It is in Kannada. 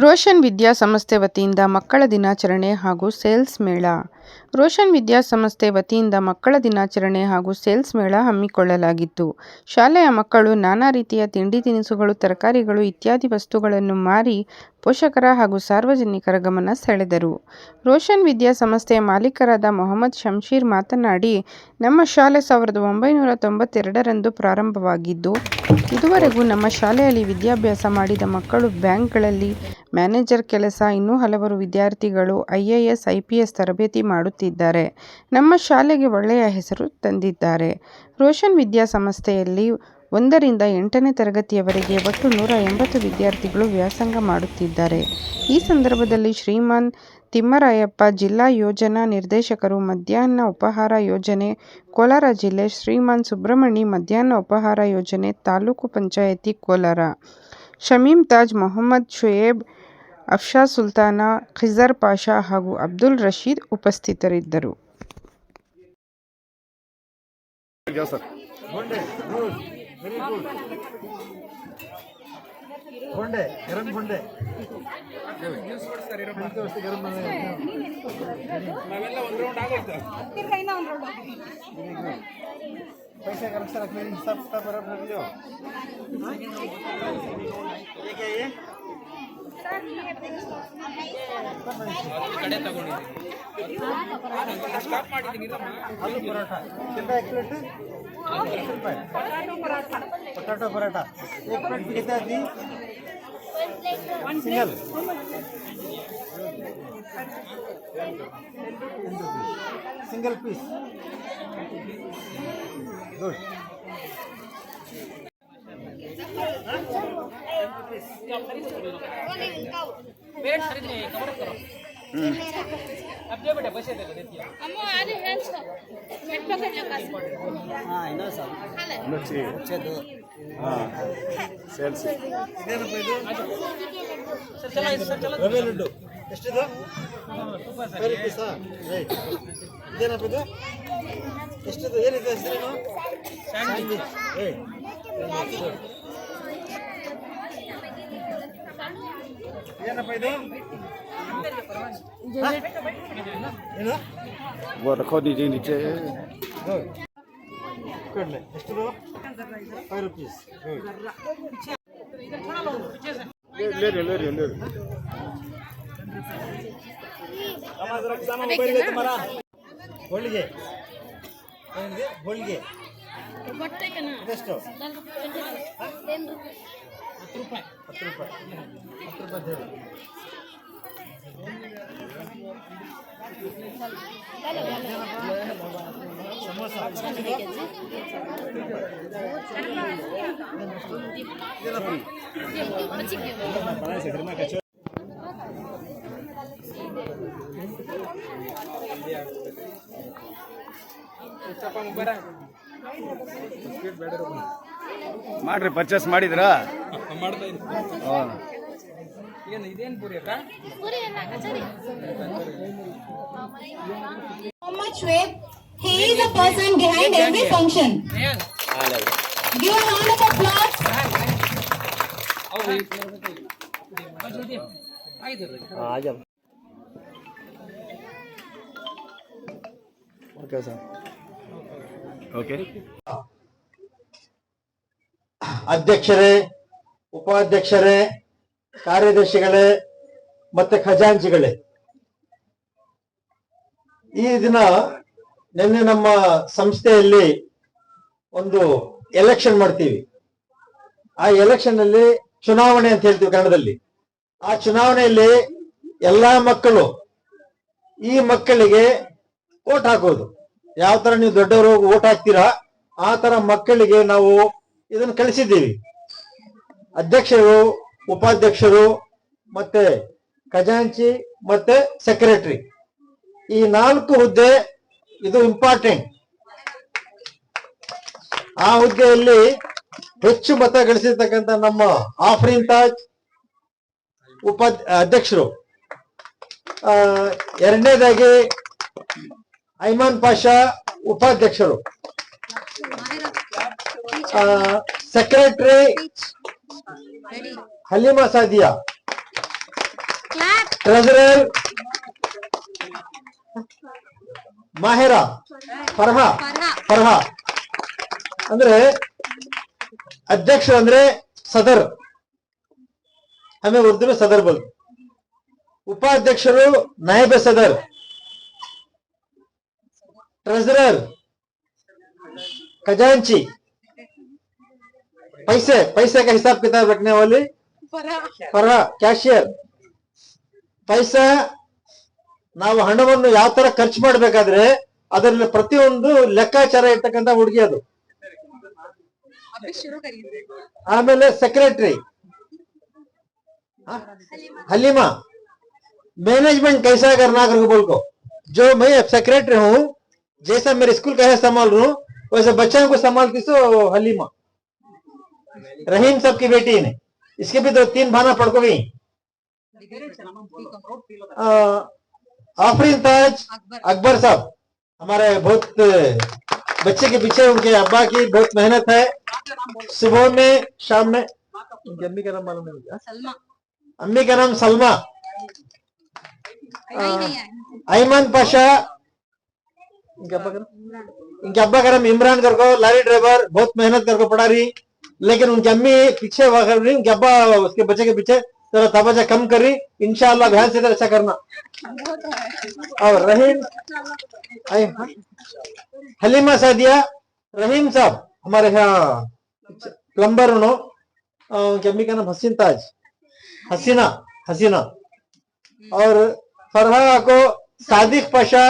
ರೋಷನ್ ವಿದ್ಯಾಸಂಸ್ಥೆ ವತಿಯಿಂದ ಮಕ್ಕಳ ದಿನಾಚರಣೆ ಹಾಗೂ ಸೇಲ್ಸ್ ಮೇಳ. ರೋಷನ್ ವಿದ್ಯಾಸಂಸ್ಥೆ ವತಿಯಿಂದ ಮಕ್ಕಳ ದಿನಾಚರಣೆ ಹಾಗೂ ಸೇಲ್ಸ್ ಮೇಳ ಹಮ್ಮಿಕೊಳ್ಳಲಾಗಿತ್ತು. ಶಾಲೆಯ ಮಕ್ಕಳು ನಾನಾ ರೀತಿಯ ತಿಂಡಿ ತಿನಿಸುಗಳು, ತರಕಾರಿಗಳು ಇತ್ಯಾದಿ ವಸ್ತುಗಳನ್ನು ಮಾರಿ ಪೋಷಕರ ಹಾಗೂ ಸಾರ್ವಜನಿಕರ ಗಮನ ಸೆಳೆದರು. ರೋಷನ್ ವಿದ್ಯಾಸಂಸ್ಥೆಯ ಮಾಲೀಕರಾದ ಮೊಹಮ್ಮದ್ ಶಂಶೀರ್ ಮಾತನಾಡಿ, ನಮ್ಮ ಶಾಲೆ 1992ರಂದು ಪ್ರಾರಂಭವಾಗಿದ್ದು, ಇದುವರೆಗೂ ನಮ್ಮ ಶಾಲೆಯಲ್ಲಿ ವಿದ್ಯಾಭ್ಯಾಸ ಮಾಡಿದ ಮಕ್ಕಳು ಬ್ಯಾಂಕ್ಗಳಲ್ಲಿ ಮ್ಯಾನೇಜರ್ ಕೆಲಸ, ಇನ್ನೂ ಹಲವರು ವಿದ್ಯಾರ್ಥಿಗಳು IAS, IPS ತರಬೇತಿ ಮಾಡುತ್ತಿದ್ದಾರೆ. ನಮ್ಮ ಶಾಲೆಗೆ ಒಳ್ಳೆಯ ಹೆಸರು ತಂದಿದ್ದಾರೆ. ರೋಷನ್ ವಿದ್ಯಾಸಂಸ್ಥೆಯಲ್ಲಿ 1ರಿಂದ 8ನೇ ತರಗತಿಯವರೆಗೆ ಒಟ್ಟು 180 ವಿದ್ಯಾರ್ಥಿಗಳು ವ್ಯಾಸಂಗ ಮಾಡುತ್ತಿದ್ದಾರೆ. ಈ ಸಂದರ್ಭದಲ್ಲಿ ಶ್ರೀಮಾನ್ ತಿಮ್ಮರಾಯಪ್ಪ, ಜಿಲ್ಲಾ ಯೋಜನಾ ನಿರ್ದೇಶಕರು, ಮಧ್ಯಾಹ್ನ ಉಪಹಾರ ಯೋಜನೆ ಕೋಲಾರ ಜಿಲ್ಲೆ, ಶ್ರೀಮಾನ್ ಸುಬ್ರಹ್ಮಣಿ, ಮಧ್ಯಾಹ್ನ ಉಪಹಾರ ಯೋಜನೆ ತಾಲೂಕು ಪಂಚಾಯತಿ ಕೋಲಾರ, ಶಮೀಮ್ ತಾಜ್, ಮೊಹಮ್ಮದ್ ಶುಯೇಬ್, ಅಫ್ಶಾ ಸುಲ್ತಾನ, ಖಿಜರ್ ಪಾಷಾ ಹಾಗೂ ಅಬ್ದುಲ್ ರಶೀದ್ ಉಪಸ್ಥಿತರಿದ್ದರು. पटाटो पराठा एक प्लेट कितना दी? Single single piece good. अब जो बेटा पैसे दे देती है अम्मा आधे हैं सर पेट पकड़ लगा हां इनो सर अच्छे अच्छे दो हां ಸೇಲ್ಸ್ ಇದೇನಪ್ಪ ಇದು ಸರ್ ಚಲೋ ರವೆ ಲಡ್ಡು ಎಷ್ಟಿದೆ 5 ರೂಪಾಯಿ ರೈಟ್ ಇದೇನಪ್ಪ ಇದು ಎಷ್ಟಿದೆ ಏನಿದೆ ಹೆಸರೇನು ಸ್ಯಾಂಡ್ವಿಚ್ ರೈಟ್ ಏನಪ್ಪ ಇದು वो रखो दीजिए नीचे कर ले ಎಷ್ಟು 5 ರೂಪಾಯಿ ले हमारा जरा सामान मोबाइल ले तुम्हारा होलिगे ಏನಿದೆ ಹೋಳಿಗೆ ಬಟ್ಟೆ ಕಣ ಎಷ್ಟು 10 ರೂಪಾಯಿ 10 ರೂಪಾಯಿ ಮಾಡ್ರಿ ಪರ್ಚೇಸ್ ಮಾಡಿದ್ರಾ? Mohammad Shoaib, he is the person behind every function. Give a round of applause. Okay sir. Okay. ಅಧ್ಯಕ್ಷರೇ, ಉಪಾಧ್ಯಕ್ಷರೇ, ಕಾರ್ಯದರ್ಶಿಗಳೇ ಮತ್ತೆ ಖಜಾಂಚಿಗಳೇ, ಈ ದಿನ ನಿನ್ನೆ ನಮ್ಮ ಸಂಸ್ಥೆಯಲ್ಲಿ ಒಂದು ಎಲೆಕ್ಷನ್ ಮಾಡ್ತೀವಿ. ಆ ಎಲೆಕ್ಷನ್ ಅಲ್ಲಿ ಚುನಾವಣೆ ಅಂತ ಹೇಳ್ತೀವಿ ಕನ್ನಡದಲ್ಲಿ. ಆ ಚುನಾವಣೆಯಲ್ಲಿ ಎಲ್ಲಾ ಮಕ್ಕಳು ಈ ಮಕ್ಕಳಿಗೆ ವೋಟ್ ಹಾಕೋದು. ಯಾವ ತರ ನೀವು ದೊಡ್ಡವರು ವೋಟ್ ಹಾಕ್ತೀರಾ ಆ ತರ ಮಕ್ಕಳಿಗೆ ನಾವು ಇದನ್ನು ಕಳಿಸಿದ್ದೀವಿ. ಅಧ್ಯಕ್ಷರು, ಉಪಾಧ್ಯಕ್ಷರು ಮತ್ತೆ ಖಜಾಂಚಿ ಮತ್ತೆ ಸೆಕ್ರೆಟರಿ, ಈ 4 ಹುದ್ದೆ ಇದು ಇಂಪಾರ್ಟೆಂಟ್. ಆ ಹುದ್ದೆಯಲ್ಲಿ ಹೆಚ್ಚು ಮತ ಗಳಿಸಿರ್ತಕ್ಕಂಥ ನಮ್ಮ ಆಫ್ರೀನ್ ತಾಜ್ ಅಧ್ಯಕ್ಷರು, ಎರಡನೇದಾಗಿ ಐಮಾನ್ ಪಾಷಾ ಉಪಾಧ್ಯಕ್ಷರು, ಸೆಕ್ರೆಟರಿ हलीमा सादिया, ट्रेजरर माहिरा, फरहा फरहा ಅಂದ್ರೆ अध्यक्ष ಅಂದ್ರೆ सदर, हमें उर्दू में सदर बोलते, उपाध्यक्षರು नायब सदर, ट्रेजरर खजांची, पैसे पैसे का हिसाब किताब रखने वाली फरहा ಕ್ಯಾಶಿಯರ್, पैसा ನಾವು ಹಣವನ್ನು ಯಾವ ತರ ಖರ್ಚು ಮಾಡಬೇಕಾದ್ರೆ ಅದರಲ್ಲಿ ಪ್ರತಿಯೊಂದು ಲೆಕ್ಕಾಚಾರ ಇರ್ತಕ್ಕಂಥ ಹುಡುಗಿ ಅದು. आमेले सेक्रेटरी हलीमा, मैनेजमेंट कैसा करना कर बोल को, जो मैं सेक्रेटरी हूँ, जैसा मेरे स्कूल का है संभाल रहा हूँ वैसे बच्चों को संभालती सो हलीमा। रहीम साहब की बेटी ने, इसके भी 2-3 भाना पढ़ को गई। आफरीन ताज अकबर साहब हमारे बहुत बच्चे के पीछे उनके अब्बा की बहुत मेहनत है, सुबह में शाम में। उनकी अम्मी का नाम मालूम नहीं मुझे, अम्मी का नाम सलमा। अयमन पाशा, इनके अब्बा का नाम इमरान कर को, लारी ड्राइवर, बहुत मेहनत कर को पढ़ा रही, लेकिन उनकी अम्मी पीछे कर रही, उनके अब्बा उसके बच्चे के पीछे थोड़ा तवज्जो कम कर रही। इंशाअल्लाह ध्यान से अच्छा करना। और रहीम हलीमा सादिया, रहीम साहब हमारे यहाँ प्लम्बर उन्हों, उनकी अम्मी का नाम हसीन ताज, हसीना हसीना। और फरहा को सादिक पाशा